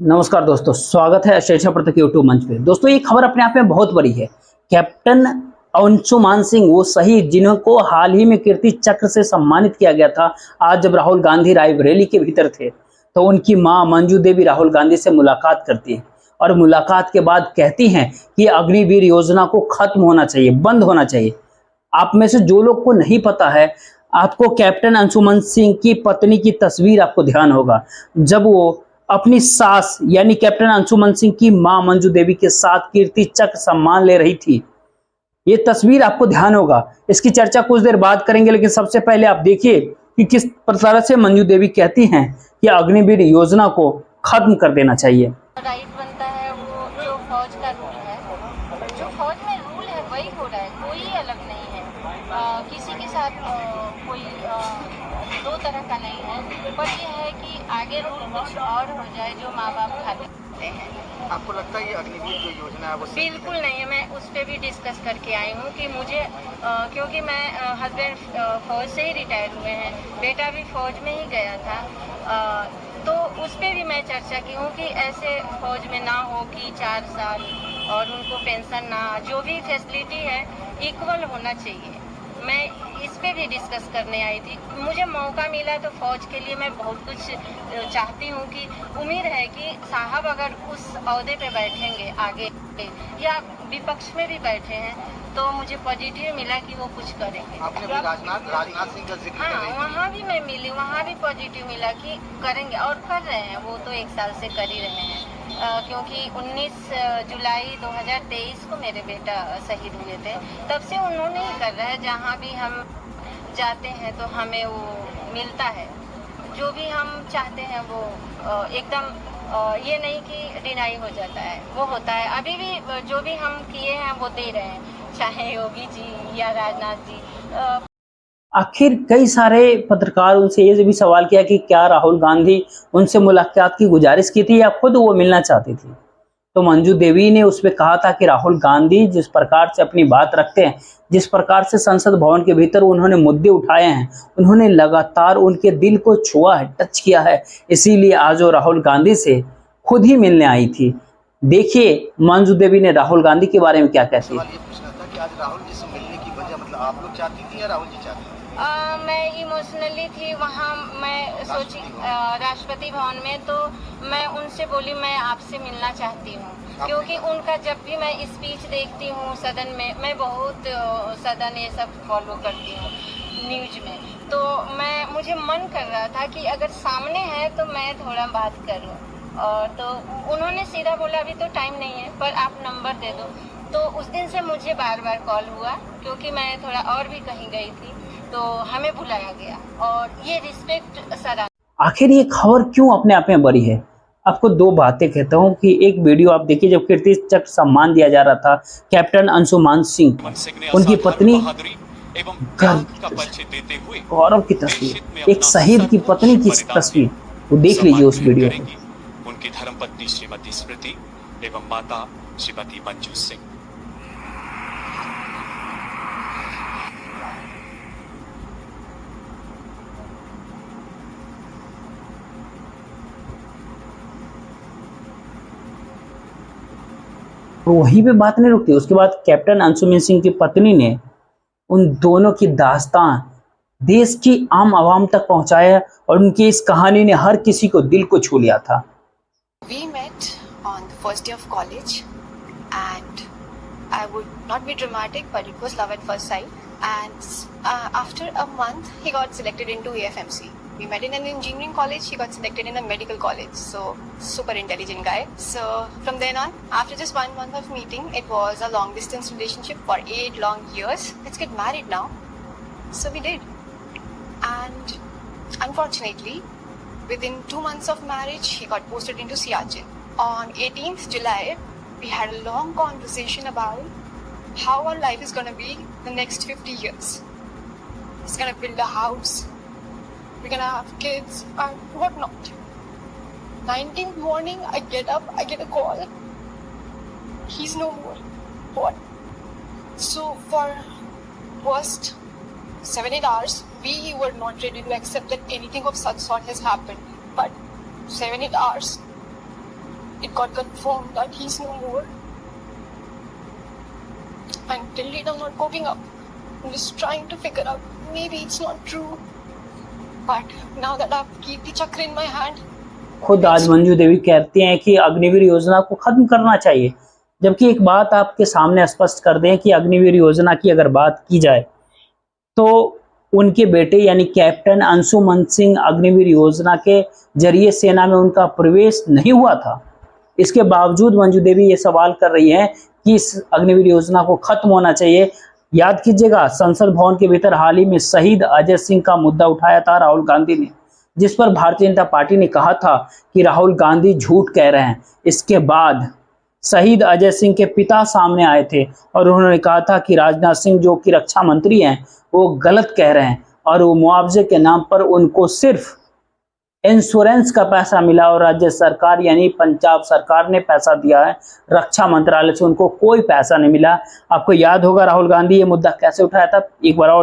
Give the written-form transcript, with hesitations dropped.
नमस्कार दोस्तों, स्वागत है चर्चा पत्र के यूट्यूब मंच पे। दोस्तों, ये खबर अपने आप में बहुत बड़ी है। कैप्टन अंशुमान सिंह, वो शहीद जिनको हाल ही में कीर्ति चक्र से सम्मानित किया गया था, आज जब राहुल गांधी रायबरेली के भीतर थे तो उनकी मां मंजू देवी राहुल गांधी से मुलाकात करती है और मुलाकात के बाद कहती हैं कि अग्निवीर योजना को खत्म होना चाहिए, बंद होना चाहिए। आप में से जो लोग को नहीं पता है, आपको कैप्टन अंशुमान सिंह की पत्नी की तस्वीर आपको ध्यान होगा, जब वो अपनी सास यानी कैप्टन अंशुमान सिंह की मां मंजू देवी के साथ कीर्ति चक्र सम्मान ले रही थी। ये तस्वीर आपको ध्यान होगा। इसकी चर्चा कुछ देर बाद करेंगे, लेकिन सबसे पहले आप देखिए कि किस प्रकार से मंजू देवी कहती हैं कि अग्निवीर योजना को खत्म कर देना चाहिए। राइट बनता है वो जो फौज का रूल है, जो फौज में रूल है वही हो रहा है, कोई अलग नहीं है। किसी के साथ कोई दो तरह का नहीं है, पर यह है कि आगे रूल कुछ और हो जाए जो माँ बाप खाते हैं। आपको लगता है ये अग्निवीर जो योजना है वो बिल्कुल नहीं है। मैं उस पर भी डिस्कस करके आई हूँ कि मुझे क्योंकि मैं हस्बैंड फौज से ही रिटायर हुए हैं, बेटा भी फौज में ही गया था, तो उस पर भी मैं चर्चा की हूँ कि ऐसे फौज में ना हो कि 4 साल और उनको पेंशन ना, जो भी फैसिलिटी है इक्वल होना चाहिए। मैं इस पे भी डिस्कस करने आई थी। मुझे मौका मिला तो फौज के लिए मैं बहुत कुछ चाहती हूँ कि उम्मीद है कि साहब अगर उस ओहदे पे बैठेंगे आगे या विपक्ष में भी बैठे हैं तो मुझे पॉजिटिव मिला कि वो कुछ करेंगे। आपने भी राजनाथ सिंह का जिक्र हाँ, वहाँ भी मैं मिली, वहाँ भी पॉजिटिव मिला कि करेंगे और कर रहे हैं। वो तो 1 साल से कर ही रहे हैं, क्योंकि 19 जुलाई 2023 को मेरे बेटा शहीद हुए थे, तब से उन्होंने ही कर रहा है। जहाँ भी हम जाते हैं तो हमें वो मिलता है, जो भी हम चाहते हैं वो एकदम ये नहीं कि डिनाई हो जाता है, वो होता है। अभी भी जो भी हम किए हैं वो दे रहे हैं, चाहे योगी जी या राजनाथ जी। आखिर कई सारे पत्रकारों से ये भी सवाल किया कि क्या राहुल गांधी उनसे मुलाकात की गुजारिश की थी या खुद वो मिलना चाहती थी। तो मंजू देवी ने उस पर कहा था कि राहुल गांधी जिस प्रकार से अपनी बात रखते हैं, जिस प्रकार से संसद भवन के भीतर उन्होंने मुद्दे उठाए हैं, उन्होंने लगातार उनके दिल को छुआ है, टच किया है। इसीलिए आज वो राहुल गांधी से खुद ही मिलने आई थी। देखिए मंजू देवी ने राहुल गांधी के बारे में क्या कहती है। ये पूछना था कि आज राहुल जी से मिलने की वजह, मतलब आप लोग चाहती थी या राहुल जी चाहते थे? मैं इमोशनली थी वहाँ। मैं सोची राष्ट्रपति भवन में, तो मैं उनसे बोली मैं आपसे मिलना चाहती हूँ, क्योंकि उनका जब भी मैं स्पीच देखती हूँ सदन में, मैं बहुत सदन ये सब फॉलो करती हूँ न्यूज में, तो मुझे मन कर रहा था कि अगर सामने है तो मैं थोड़ा बात करूँ। और तो उन्होंने सीधा बोला अभी तो टाइम नहीं है, पर आप नंबर दे दो। तो उस दिन से मुझे बार बार कॉल हुआ, क्योंकि मैं थोड़ा और भी कहीं गई थी, तो हमें बुलाया गया और ये रिस्पेक्ट सर। आखिर ये खबर क्यों अपने आप में बड़ी है? आपको 2 बातें कहता हूँ कि एक वीडियो आप देखिए जब कीर्ति चक्र सम्मान दिया जा रहा था कैप्टन अंशुमान सिंह, उनकी पत्नी गौरव की तस्वीर, एक शहीद की पत्नी की तस्वीर, वो देख लीजिए उस वीडियो को। उनकी धर्मपत्नी श्रीमती स्मृति एवं माता श्रीमती मंजू सिंह। वहीं पे बात नहीं रुकती। उसके बाद कैप्टन अंशुमान सिंह की पत्नी ने उन दोनों की दास्तान देश की आम आवाम तक पहुंचाया और उनकी इस कहानी ने हर किसी को दिल को छू लिया था। We met on the first day of college, and I would not be dramatic, but it was love at first sight. And after a month, he got selected into AFMC. We met in an engineering college. He got selected in a medical college. So super intelligent guy. So from then on, after just 1 month of meeting, it was a long distance relationship for 8 long years. Let's get married now. So we did. And unfortunately, within 2 months of marriage, he got posted into Siachen. On 18th July, we had a long conversation about how our life is going to be the next 50 years. He's going to build a house. We're going to have kids and whatnot. 19th morning, I get up, I get a call. He's no more. What? So for first 7-8 hours, we were not ready to accept that anything of such sort has happened. But 7-8 hours, it got confirmed that he's no more. And till date I'm not coping up. I'm just trying to figure out, maybe it's not true. But now that I've Kirti Chakra in my hand, खुद आज मंजू देवी कहती हैं कि अग्निवीर योजना को खत्म करना चाहिए, जबकि एक बात आपके सामने स्पष्ट कर दें कि अग्निवीर योजना की अगर बात की जाए तो उनके बेटे यानी कैप्टन अंशुमन सिंह अग्निवीर योजना के जरिए सेना में उनका प्रवेश नहीं हुआ था। इसके बावजूद मंजू देवी ये सवाल कर रही हैं कि इस अग्निवीर योजना को खत्म होना चाहिए। याद कीजिएगा, संसद भवन के भीतर हाल ही में शहीद अजय सिंह का मुद्दा उठाया था राहुल गांधी ने, जिस पर भारतीय जनता पार्टी ने कहा था कि राहुल गांधी झूठ कह रहे हैं। इसके बाद शहीद अजय सिंह के पिता सामने आए थे और उन्होंने कहा था कि राजनाथ सिंह जो कि रक्षा मंत्री हैं वो गलत कह रहे हैं और वो मुआवजे के नाम पर उनको सिर्फ इंश्योरेंस का पैसा मिला और राज्य सरकार यानी पंजाब सरकार ने पैसा दिया है, रक्षा मंत्रालय से उनको कोई पैसा नहीं मिला। आपको याद होगा राहुल गांधी ये मुद्दा कैसे उठाया था, एक बार और